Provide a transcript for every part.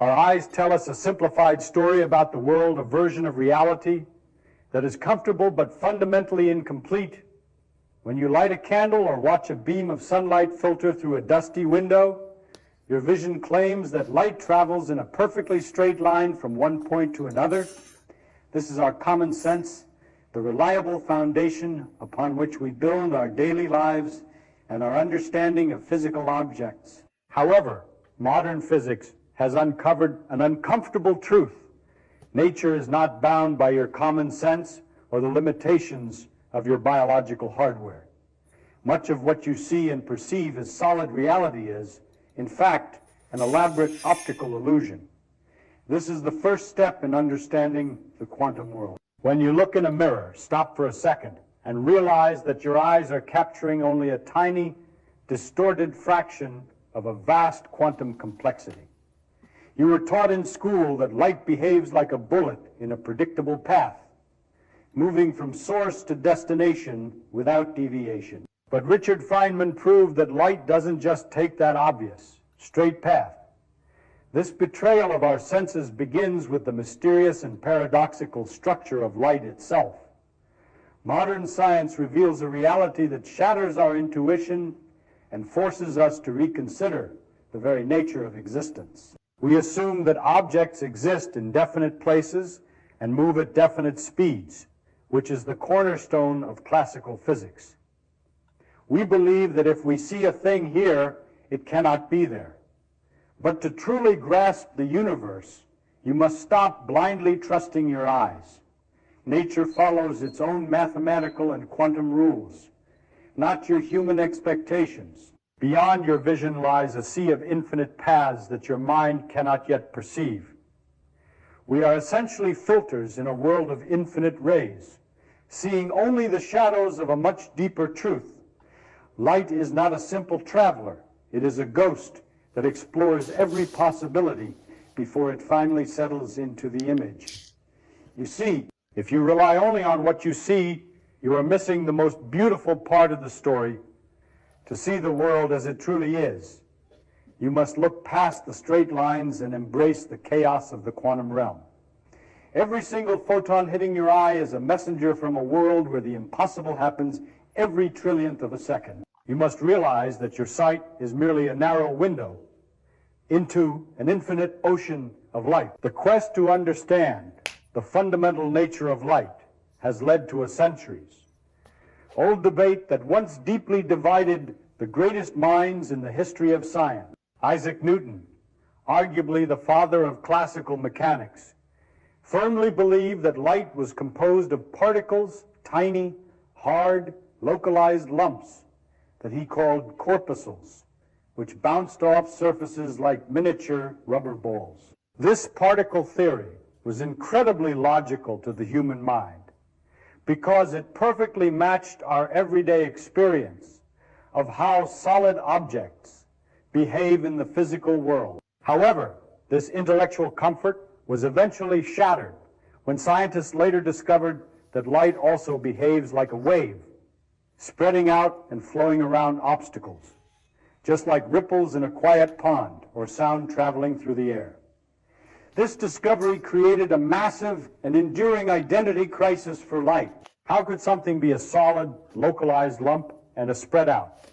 Our eyes tell us a simplified story about the world, a version of reality that is comfortable but fundamentally incomplete. When you light a candle or watch a beam of sunlight filter through a dusty window, your vision claims that light travels in a perfectly straight line from one point to another. This is our common sense, the reliable foundation upon which we build our daily lives and our understanding of physical objects. However, modern physics has uncovered an uncomfortable truth. Nature is not bound by your common sense or the limitations of your biological hardware. Much of what you see and perceive as solid reality is, in fact, an elaborate optical illusion. This is the first step in understanding the quantum world. When you look in a mirror, stop for a second and realize that your eyes are capturing only a tiny, distorted fraction of a vast quantum complexity. You were taught in school that light behaves like a bullet in a predictable path, moving from source to destination without deviation. But Richard Feynman proved that light doesn't just take that obvious, straight path. This betrayal of our senses begins with the mysterious and paradoxical structure of light itself. Modern science reveals a reality that shatters our intuition and forces us to reconsider the very nature of existence. We assume that objects exist in definite places and move at definite speeds, which is the cornerstone of classical physics. We believe that if we see a thing here, it cannot be there. But to truly grasp the universe, you must stop blindly trusting your eyes. Nature follows its own mathematical and quantum rules, not your human expectations. Beyond your vision lies a sea of infinite paths that your mind cannot yet perceive. We are essentially filters in a world of infinite rays, seeing only the shadows of a much deeper truth. Light is not a simple traveler. It is a ghost that explores every possibility before it finally settles into the image. You see, if you rely only on what you see, you are missing the most beautiful part of the story. To see the world as it truly is, you must look past the straight lines and embrace the chaos of the quantum realm. Every single photon hitting your eye is a messenger from a world where the impossible happens every trillionth of a second. You must realize that your sight is merely a narrow window into an infinite ocean of light. The quest to understand the fundamental nature of light has led to a centuries old debate that once deeply divided the greatest minds in the history of science. Isaac Newton, arguably the father of classical mechanics, firmly believed that light was composed of particles, tiny, hard, localized lumps that he called corpuscles, which bounced off surfaces like miniature rubber balls. This particle theory was incredibly logical to the human mind because it perfectly matched our everyday experience of how solid objects behave in the physical world. However, this intellectual comfort was eventually shattered when scientists later discovered that light also behaves like a wave, spreading out and flowing around obstacles, just like ripples in a quiet pond or sound traveling through the air. This discovery created a massive and enduring identity crisis for light. How could something be a solid, localized lump and a spread out,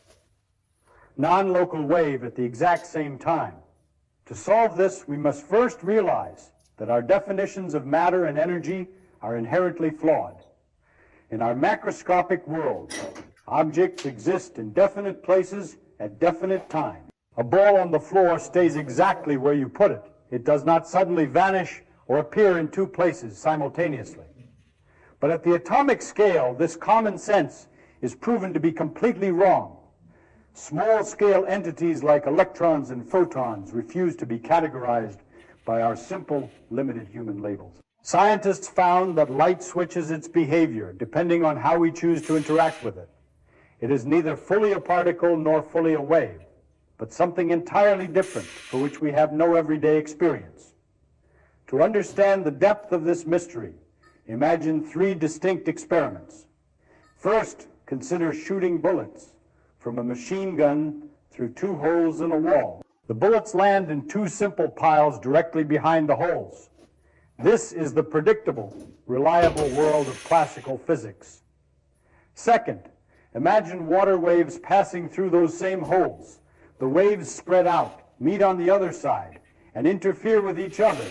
non-local wave at the exact same time? To solve this, we must first realize that our definitions of matter and energy are inherently flawed. In our macroscopic world, objects exist in definite places at definite times. A ball on the floor stays exactly where you put it. It does not suddenly vanish or appear in two places simultaneously. But at the atomic scale, this common sense is proven to be completely wrong. Small-scale entities like electrons and photons refuse to be categorized by our simple, limited human labels. Scientists found that light switches its behavior depending on how we choose to interact with it. It is neither fully a particle nor fully a wave, but something entirely different for which we have no everyday experience. To understand the depth of this mystery, imagine three distinct experiments. First, consider shooting bullets from a machine gun through two holes in a wall. The bullets land in two simple piles directly behind the holes. This is the predictable, reliable world of classical physics. Second, imagine water waves passing through those same holes. The waves spread out, meet on the other side, and interfere with each other,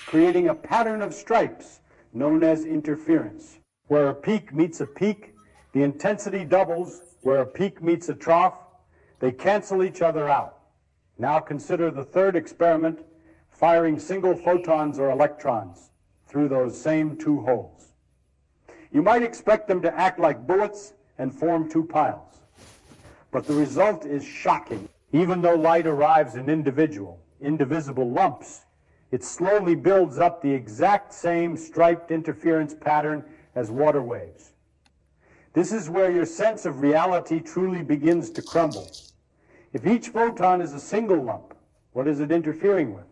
creating a pattern of stripes known as interference. Where a peak meets a peak, the intensity doubles. Where a peak meets a trough, they cancel each other out. Now consider the third experiment, firing single photons or electrons through those same two holes. You might expect them to act like bullets and form two piles. But the result is shocking. Even though light arrives in indivisible lumps, it slowly builds up the exact same striped interference pattern as water waves. This is where your sense of reality truly begins to crumble. If each photon is a single lump, what is it interfering with?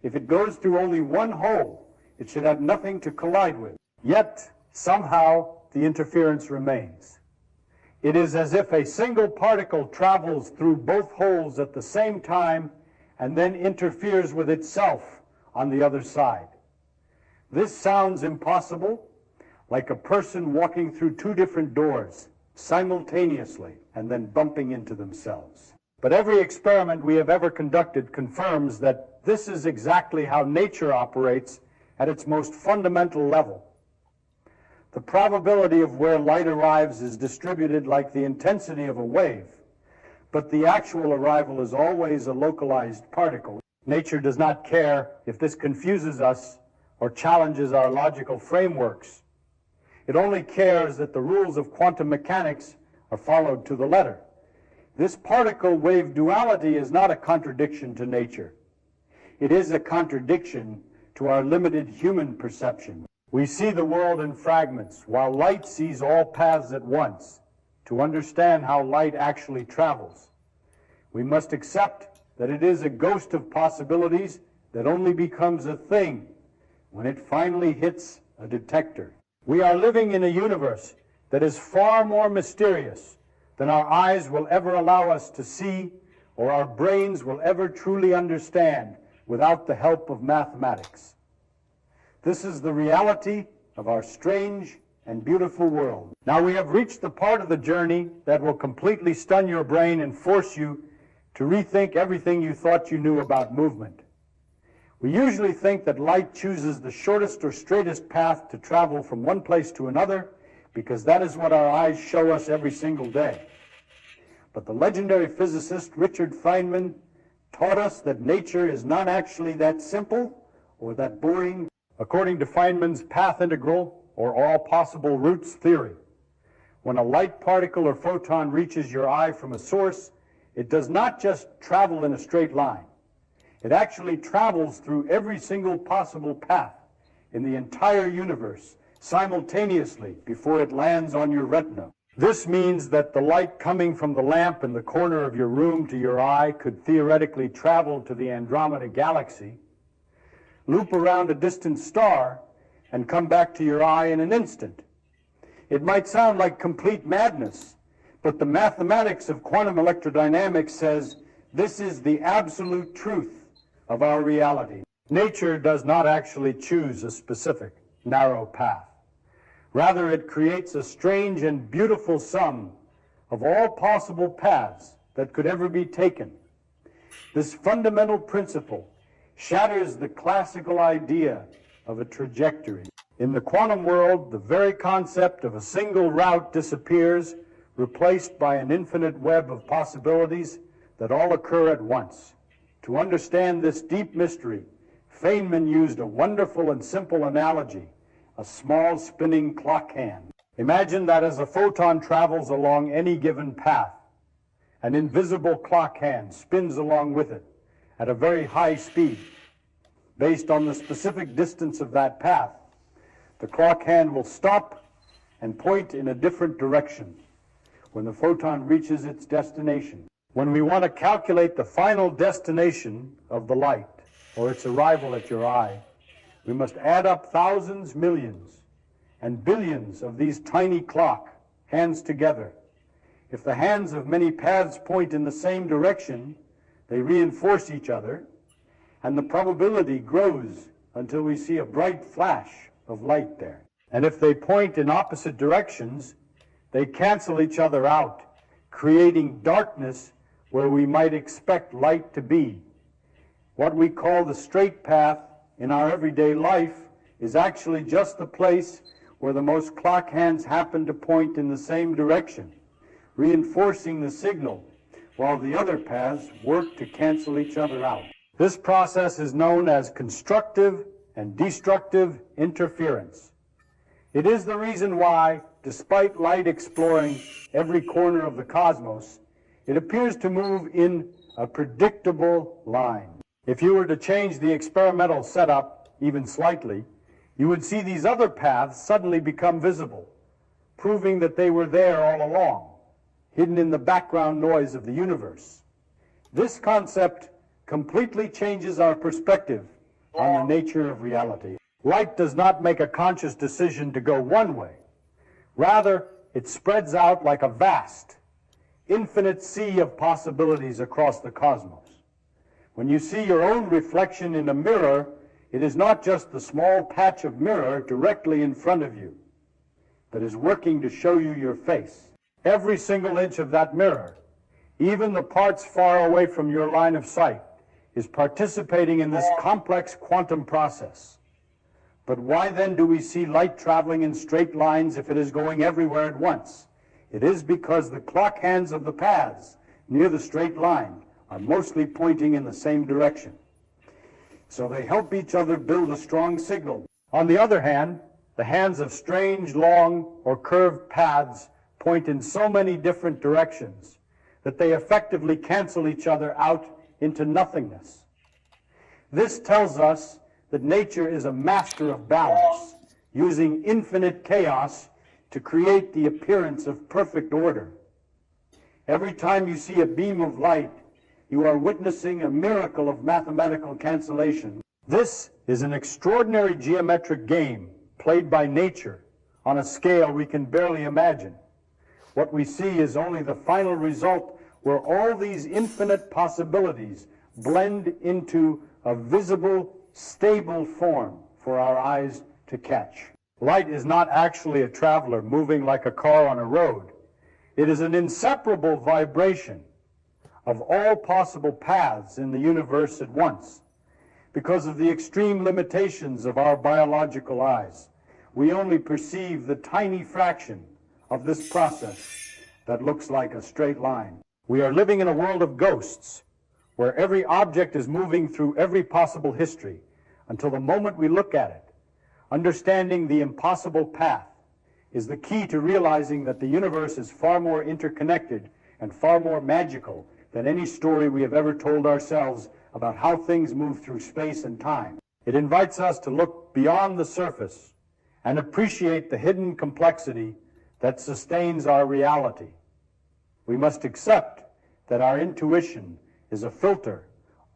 If it goes through only one hole, it should have nothing to collide with. Yet, somehow, the interference remains. It is as if a single particle travels through both holes at the same time and then interferes with itself on the other side. This sounds impossible, like a person walking through two different doors simultaneously and then bumping into themselves. But every experiment we have ever conducted confirms that this is exactly how nature operates at its most fundamental level. The probability of where light arrives is distributed like the intensity of a wave, but the actual arrival is always a localized particle. Nature does not care if this confuses us or challenges our logical frameworks. It only cares that the rules of quantum mechanics are followed to the letter. This particle-wave duality is not a contradiction to nature. It is a contradiction to our limited human perception. We see the world in fragments, while light sees all paths at once. To understand how light actually travels, we must accept that it is a ghost of possibilities that only becomes a thing when it finally hits a detector. We are living in a universe that is far more mysterious than our eyes will ever allow us to see or our brains will ever truly understand without the help of mathematics. This is the reality of our strange and beautiful world. Now we have reached the part of the journey that will completely stun your brain and force you to rethink everything you thought you knew about movement. We usually think that light chooses the shortest or straightest path to travel from one place to another because that is what our eyes show us every single day. But the legendary physicist Richard Feynman taught us that nature is not actually that simple or that boring. According to Feynman's path integral, or all possible routes theory, when a light particle or photon reaches your eye from a source, it does not just travel in a straight line. It actually travels through every single possible path in the entire universe simultaneously before it lands on your retina. This means that the light coming from the lamp in the corner of your room to your eye could theoretically travel to the Andromeda galaxy, loop around a distant star, and come back to your eye in an instant. It might sound like complete madness, but the mathematics of quantum electrodynamics says this is the absolute truth of our reality. Nature does not actually choose a specific, narrow path. Rather, it creates a strange and beautiful sum of all possible paths that could ever be taken. This fundamental principle shatters the classical idea of a trajectory. In the quantum world, the very concept of a single route disappears, replaced by an infinite web of possibilities that all occur at once. To understand this deep mystery, Feynman used a wonderful and simple analogy, a small spinning clock hand. Imagine that as a photon travels along any given path, an invisible clock hand spins along with it at a very high speed. Based on the specific distance of that path, the clock hand will stop and point in a different direction when the photon reaches its destination. When we want to calculate the final destination of the light, or its arrival at your eye, we must add up thousands, millions, and billions of these tiny clock hands together. If the hands of many paths point in the same direction, They reinforce each other, and the probability grows until we see a bright flash of light there. And if they point in opposite directions, they cancel each other out, creating darkness where we might expect light to be. What we call the straight path in our everyday life is actually just the place where the most clock hands happen to point in the same direction, reinforcing the signal, while the other paths work to cancel each other out. This process is known as constructive and destructive interference. It is the reason why, despite light exploring every corner of the cosmos, it appears to move in a predictable line. If you were to change the experimental setup even slightly, you would see these other paths suddenly become visible, proving that they were there all along, hidden in the background noise of the universe. This concept completely changes our perspective on the nature of reality. Light does not make a conscious decision to go one way. Rather, it spreads out like a vast, infinite sea of possibilities across the cosmos. When you see your own reflection in a mirror, it is not just the small patch of mirror directly in front of you that is working to show you your face. Every single inch of that mirror, even the parts far away from your line of sight, is participating in this complex quantum process. But why then do we see light traveling in straight lines if it is going everywhere at once? It is because the clock hands of the paths near the straight line are mostly pointing in the same direction. So they help each other build a strong signal. On the other hand, the hands of strange, long, or curved paths point in so many different directions that they effectively cancel each other out into nothingness. This tells us that nature is a master of balance, using infinite chaos to create the appearance of perfect order. Every time you see a beam of light, you are witnessing a miracle of mathematical cancellation. This is an extraordinary geometric game played by nature on a scale we can barely imagine. What we see is only the final result where all these infinite possibilities blend into a visible, stable form for our eyes to catch. Light is not actually a traveler moving like a car on a road. It is an inseparable vibration of all possible paths in the universe at once. Because of the extreme limitations of our biological eyes, we only perceive the tiny fraction of this process that looks like a straight line. We are living in a world of ghosts, where every object is moving through every possible history until the moment we look at it. Understanding the impossible path is the key to realizing that the universe is far more interconnected and far more magical than any story we have ever told ourselves about how things move through space and time. It invites us to look beyond the surface and appreciate the hidden complexity that sustains our reality. We must accept that our intuition is a filter,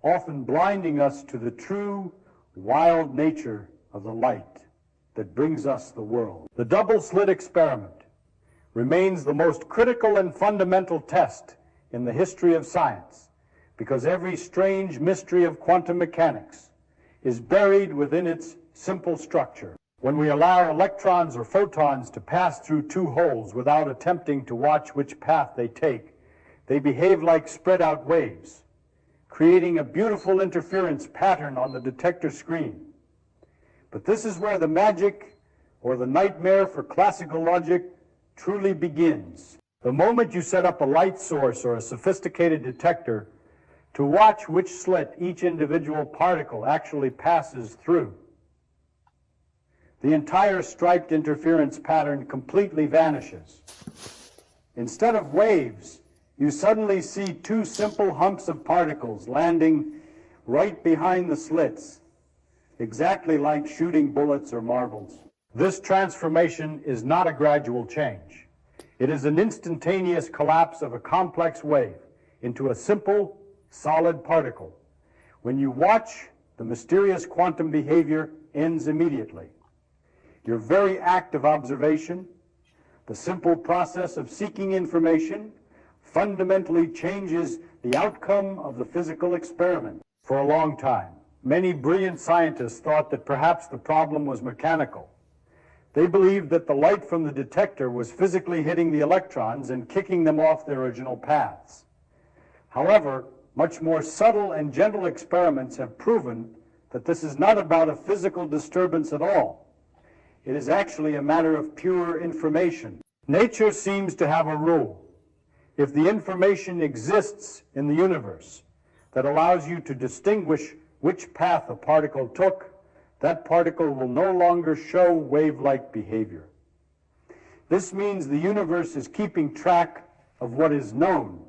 often blinding us to the true, wild nature of the light that brings us the world. The double slit experiment remains the most critical and fundamental test in the history of science, because every strange mystery of quantum mechanics is buried within its simple structure. When we allow electrons or photons to pass through two holes without attempting to watch which path they take, they behave like spread out waves, creating a beautiful interference pattern on the detector screen. But this is where the magic, or the nightmare for classical logic, truly begins. The moment you set up a light source or a sophisticated detector to watch which slit each individual particle actually passes through, the entire striped interference pattern completely vanishes. Instead of waves, you suddenly see two simple humps of particles landing right behind the slits, exactly like shooting bullets or marbles. This transformation is not a gradual change. It is an instantaneous collapse of a complex wave into a simple, solid particle. When you watch, the mysterious quantum behavior ends immediately. Your very act of observation, the simple process of seeking information, fundamentally changes the outcome of the physical experiment. For a long time, many brilliant scientists thought that perhaps the problem was mechanical. They believed that the light from the detector was physically hitting the electrons and kicking them off their original paths. However, much more subtle and gentle experiments have proven that this is not about a physical disturbance at all. It is actually a matter of pure information. Nature seems to have a rule. If the information exists in the universe that allows you to distinguish which path a particle took, that particle will no longer show wave-like behavior. This means the universe is keeping track of what is known,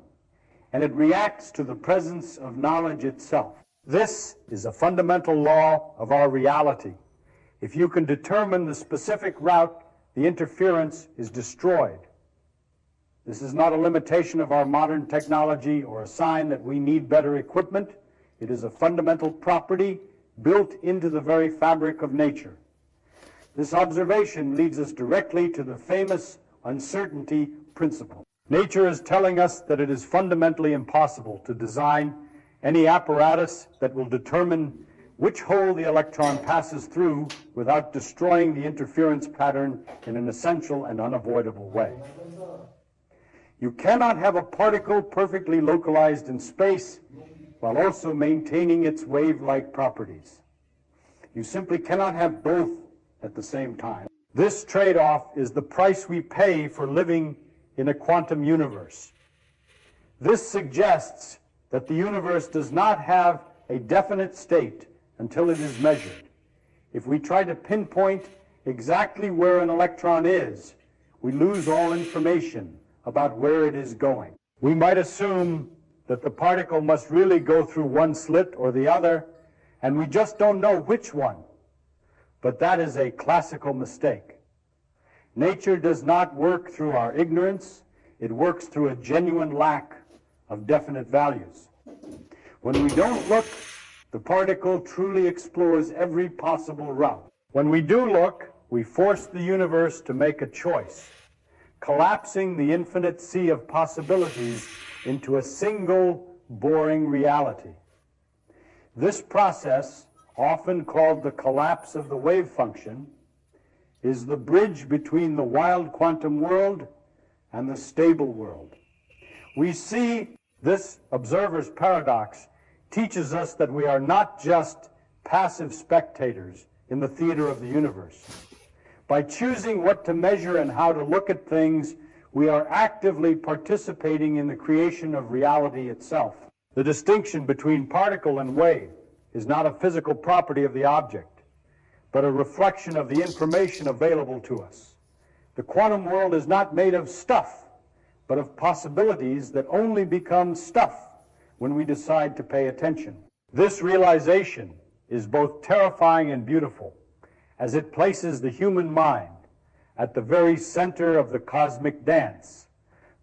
and it reacts to the presence of knowledge itself. This is a fundamental law of our reality. If you can determine the specific route, the interference is destroyed. This is not a limitation of our modern technology or a sign that we need better equipment. It is a fundamental property built into the very fabric of nature. This observation leads us directly to the famous uncertainty principle. Nature is telling us that it is fundamentally impossible to design any apparatus that will determine which hole the electron passes through without destroying the interference pattern in an essential and unavoidable way. You cannot have a particle perfectly localized in space while also maintaining its wave-like properties. You simply cannot have both at the same time. This trade-off is the price we pay for living in a quantum universe. This suggests that the universe does not have a definite state until it is measured. If we try to pinpoint exactly where an electron is, we lose all information about where it is going. We might assume that the particle must really go through one slit or the other, and we just don't know which one. But that is a classical mistake. Nature does not work through our ignorance. It works through a genuine lack of definite values. When we don't look, the particle truly explores every possible route. When we do look, we force the universe to make a choice, collapsing the infinite sea of possibilities into a single, boring reality. This process, often called the collapse of the wave function, is the bridge between the wild quantum world and the stable world. We see this observer's paradox teaches us that we are not just passive spectators in the theater of the universe. By choosing what to measure and how to look at things, we are actively participating in the creation of reality itself. The distinction between particle and wave is not a physical property of the object, but a reflection of the information available to us. The quantum world is not made of stuff, but of possibilities that only become stuff when we decide to pay attention. This realization is both terrifying and beautiful, as it places the human mind at the very center of the cosmic dance,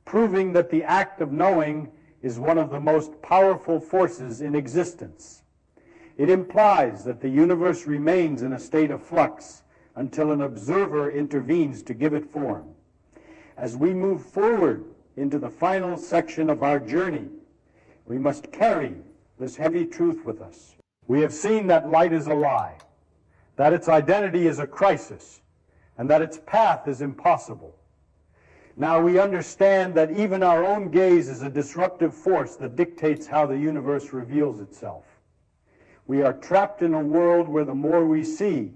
proving that the act of knowing is one of the most powerful forces in existence. It implies that the universe remains in a state of flux until an observer intervenes to give it form. As we move forward into the final section of our journey, we must carry this heavy truth with us. We have seen that light is a lie, that its identity is a crisis, and that its path is impossible. Now we understand that even our own gaze is a disruptive force that dictates how the universe reveals itself. We are trapped in a world where the more we see,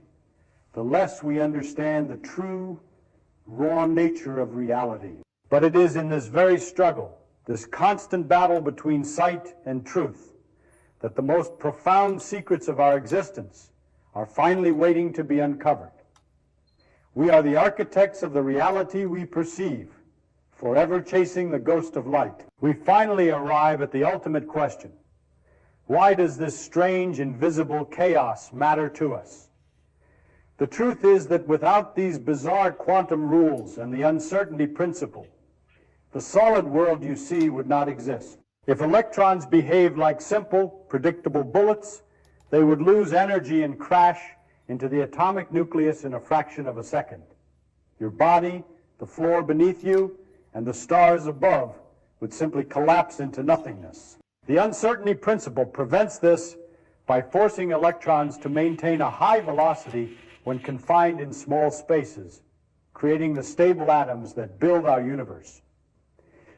the less we understand the true, raw nature of reality. But it is in this very struggle, this constant battle between sight and truth, that the most profound secrets of our existence are finally waiting to be uncovered. We are the architects of the reality we perceive, forever chasing the ghost of light. We finally arrive at the ultimate question. Why does this strange, invisible chaos matter to us? The truth is that without these bizarre quantum rules and the uncertainty principle, the solid world you see would not exist. If electrons behaved like simple, predictable bullets, they would lose energy and crash into the atomic nucleus in a fraction of a second. Your body, the floor beneath you, and the stars above would simply collapse into nothingness. The uncertainty principle prevents this by forcing electrons to maintain a high velocity when confined in small spaces, creating the stable atoms that build our universe.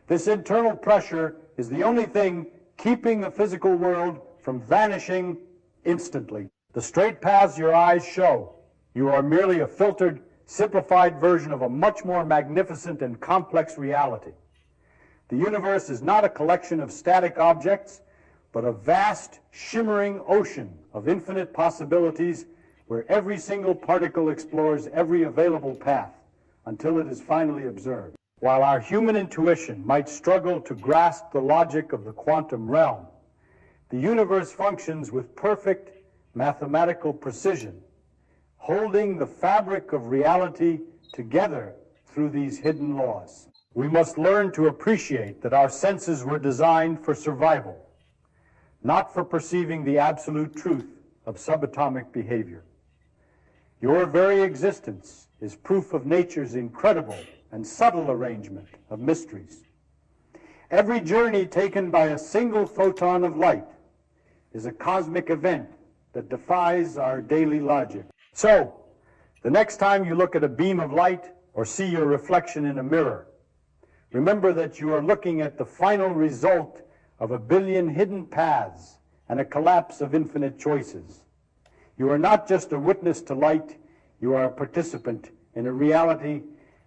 This internal pressure is the only thing keeping the physical world from vanishing instantly. The straight paths your eyes show you are merely a filtered, simplified version of a much more magnificent and complex reality. The universe is not a collection of static objects, but a vast, shimmering ocean of infinite possibilities where every single particle explores every available path until it is finally observed. While our human intuition might struggle to grasp the logic of the quantum realm, the universe functions with perfect mathematical precision, holding the fabric of reality together through these hidden laws. We must learn to appreciate that our senses were designed for survival, not for perceiving the absolute truth of subatomic behavior. Your very existence is proof of nature's incredible and subtle arrangement of mysteries. Every journey taken by a single photon of light is a cosmic event that defies our daily logic. So, the next time you look at a beam of light or see your reflection in a mirror, remember that you are looking at the final result of a billion hidden paths and a collapse of infinite choices. You are not just a witness to light, you are a participant in a reality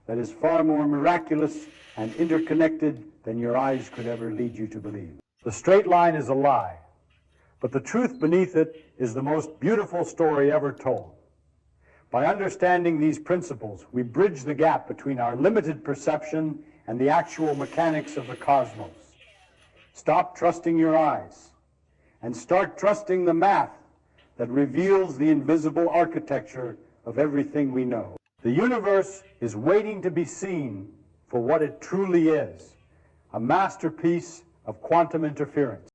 that is far more miraculous and interconnected than your eyes could ever lead you to believe. The straight line is a lie, but the truth beneath it is the most beautiful story ever told. By understanding these principles, we bridge the gap between our limited perception and the actual mechanics of the cosmos. Stop trusting your eyes and start trusting the math that reveals the invisible architecture of everything we know. The universe is waiting to be seen for what it truly is, a masterpiece of quantum interference.